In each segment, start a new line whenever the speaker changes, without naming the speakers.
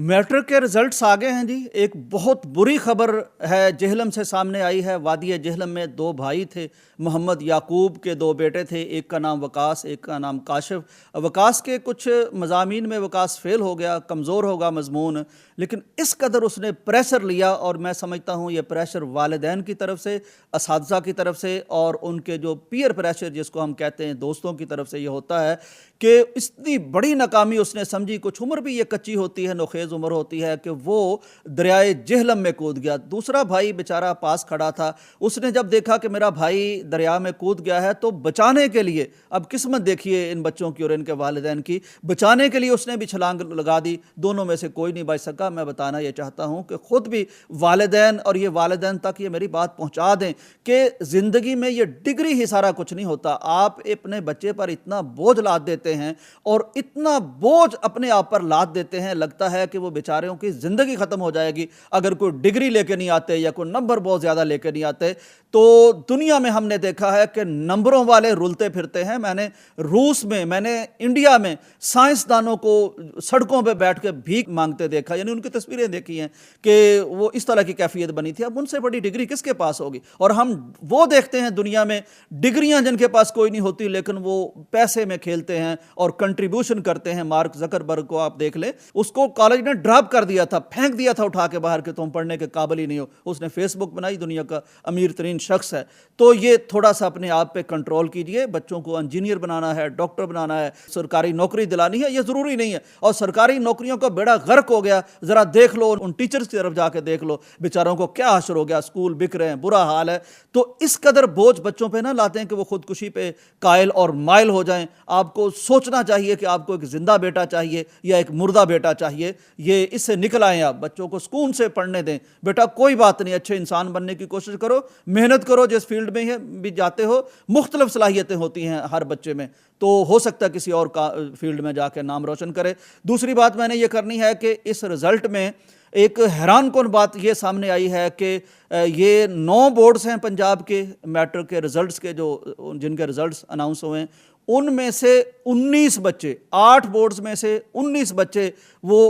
Matric के results आ गए हैं जी। एक बहुत बुरी खबर है जेहलम से सामने आई है। वादी जेहलम में दो भाई थे, मोहम्मद याकूब के दो बेटे थे, एक का नाम वकास, एक का नाम काशिफ। वकास के कुछ मज़ामीन में वकास फेल हो गया, कमज़ोर होगा मजमून, लेकिन इस कदर उसने प्रेशर लिया, और मैं समझता हूँ ये प्रेशर वालिदैन की तरफ से, असातिज़ा की तरफ से, और उनके जो पीयर प्रेशर जिसको हम कहते हैं दोस्तों की तरफ से ये होता है कि इतनी बड़ी नाकामी उसने समझी। कुछ उम्र भी ये कच्ची होती है, नोखेज़ उम्र होती है, कि वो दरियाए जेहलम में कूद गया। दूसरा भाई बेचारा पास खड़ा था, उसने जब देखा कि मेरा भाई दरिया में कूद गया है तो बचाने के लिए, अब किस्मत देखिए इन बच्चों की और इनके वालिदैन की, बचाने के लिए उसने भी छलांग लगा दी। दोनों में से कोई नहीं बच सका। मैं बताना ये चाहता हूँ कि ख़ुद भी वालिदैन, और ये वालिदैन तक ये मेरी बात पहुँचा दें कि ज़िंदगी में ये डिग्री ही सारा कुछ नहीं होता। आप अपने बच्चे पर इतना बोझ लाद देते हैं और इतना बोझ अपने आप पर लाद देते हैं, लगता है कि वो बेचारों की ज़िंदगी ख़त्म हो जाएगी अगर कोई डिग्री लेके नहीं आते या कोई नंबर बहुत ज़्यादा लेके नहीं आते। तो दुनिया में हमने देखा है कि नंबरों वाले रुलते फिरते हैं। मैंने रूस में, मैंने इंडिया में साइंसदानों को सड़कों पे बैठ के भीख मांगते देखा, यानी उनकी तस्वीरें देखी हैं कि वो इस तरह की कैफियत बनी थी। अब उनसे बड़ी डिग्री किसके पास होगी? और हम वो देखते हैं दुनिया में डिग्रियां जिनके पास कोई नहीं होती, लेकिन वो पैसे में खेलते हैं और कंट्रीब्यूशन करते हैं। मार्क ज़करबर्ग को आप देख लें, उसको कॉलेज ने ड्रॉप कर दिया था, फेंक दिया था उठा के बाहर के तुम पढ़ने के काबिल ही नहीं हो। उसने फेसबुक बनाई, दुनिया का अमीर तरीन शख्स है। तो ये थोड़ा सा अपने आप पे कंट्रोल कीजिए। बच्चों को इंजीनियर बनाना है, डॉक्टर बनाना है, सरकारी नौकरी दिलानी है, ये ज़रूरी नहीं है। और सरकारी नौकरियों का बेड़ा गर्क हो गया। ज़रा देख लो उन टीचर्स की तरफ जाके देख लो, बेचारों को क्या हशर हो गया, स्कूल बिक रहे हैं, बुरा हाल है। तो इस कदर बोझ बच्चों पे ना लाते हैं कि वो खुदकुशी पे कायल और माइल हो जाएं। आपको सोचना चाहिए कि आपको एक जिंदा बेटा चाहिए या एक मुर्दा बेटा चाहिए। ये इससे निकल आएँ। आप बच्चों को सुकून से पढ़ने दें। बेटा कोई बात नहीं, अच्छे इंसान बनने की कोशिश करो, मेहनत करो, जिस फील्ड में भी जाते हो मुख्तलिफ सलाहियतें होती हैं हर बच्चे में, तो हो सकता है किसी और का फील्ड में जाकर नाम रोशन करे। दूसरी बात मैंने ये करनी है कि इस रिज़ल्ट में एक हैरान कुन बात ये सामने आई है कि ये 9 बोर्ड्स हैं पंजाब के मैट्रिक के रिज़ल्ट्स के, जो जिनके रिज़ल्ट्स अनाउंस हुए हैं, उनमें से 19 बच्चे, 8 बोर्ड्स में से 19 बच्चे वो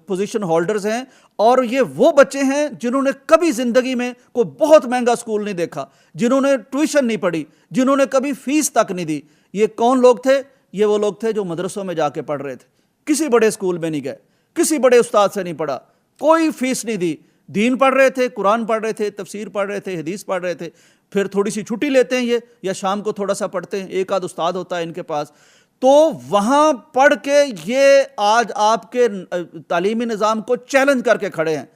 पोजीशन होल्डर्स हैं। और ये वो बच्चे हैं जिन्होंने कभी ज़िंदगी में कोई बहुत महंगा स्कूल नहीं देखा, जिन्होंने ट्यूशन नहीं पढ़ी, जिन्होंने कभी फ़ीस तक नहीं दी। ये कौन लोग थे? ये वो लोग थे जो मदरसों में जाके पढ़ रहे थे, किसी बड़े स्कूल में नहीं गए, किसी बड़े उस्ताद से नहीं पढ़ा, कोई फीस नहीं दी, दीन पढ़ रहे थे, कुरान पढ़ रहे थे, तफसीर पढ़ रहे थे, हदीस पढ़ रहे थे। फिर थोड़ी सी छुट्टी लेते हैं ये, या शाम को थोड़ा सा पढ़ते हैं, एक आध उस्ताद होता है इनके पास। तो वहाँ पढ़ के ये आज आपके तालीमी निज़ाम को चैलेंज करके खड़े हैं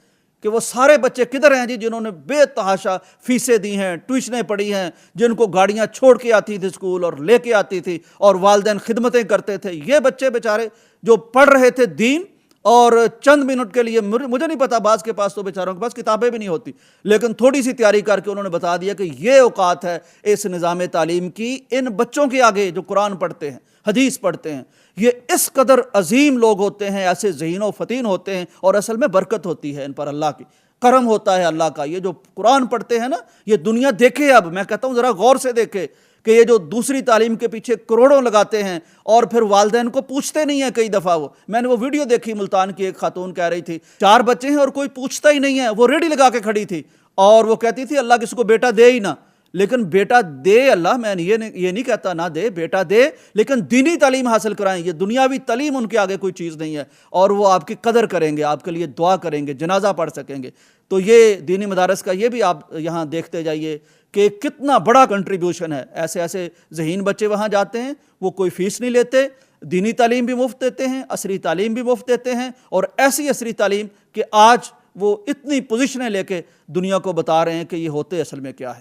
कि वो सारे बच्चे किधर हैं जी जिन्होंने बेतहाशा फीसें दी हैं, ट्यूशनें पढ़ी हैं, जिनको गाड़ियाँ छोड़ के आती थी स्कूल और लेके आती थी, और वालिदैन खिदमतें करते थे। ये बच्चे बेचारे जो पढ़ रहे थे दीन, और चंद मिनट के लिए, मुझे नहीं पता, बाज़ के पास तो बेचारों के पास किताबें भी नहीं होती, लेकिन थोड़ी सी तैयारी करके उन्होंने बता दिया कि ये औकात है इस निज़ाम तालीम की। इन बच्चों के आगे जो कुरान पढ़ते हैं, हदीस पढ़ते हैं, ये इस कदर अजीम लोग होते हैं, ऐसे ज़हीन व फ़तीन होते हैं, और असल में बरकत होती है इन पर, अल्लाह की करम होता है अल्लाह का। ये जो कुरान पढ़ते हैं ना, ये दुनिया देखे। अब मैं कहता हूँ ज़रा गौर से देखे कि ये जो दूसरी तालीम के पीछे करोड़ों लगाते हैं और फिर वालिदैन को पूछते नहीं है। कई दफ़ा मैंने वो वीडियो देखी, मुल्तान की एक खातून कह रही थी 4 बच्चे हैं और कोई पूछता ही नहीं है। वो रेडी लगा के खड़ी थी और वो कहती थी अल्लाह किसी को बेटा दे ही ना। लेकिन बेटा दे अल्लाह, मैं ये नहीं कहता ना दे, बेटा दे, लेकिन दीनी तालीम हासिल कराएं। ये दुनियावी तालीम उनके आगे कोई चीज़ नहीं है, और वो आपकी कदर करेंगे, आपके लिए दुआ करेंगे, जनाजा पढ़ सकेंगे। तो ये दीनी मदारस का ये भी आप यहाँ देखते जाइए कि कितना बड़ा कंट्रीब्यूशन है। ऐसे ऐसे ज़हीन बच्चे वहाँ जाते हैं, वो कोई फ़ीस नहीं लेते, दीनी तालीम भी मुफ्त देते हैं, असरी तालीम भी मुफ्त देते हैं, और ऐसी असरी तालीम कि आज वो इतनी पोजीशनें लेके दुनिया को बता रहे हैं कि ये होते असल में क्या है।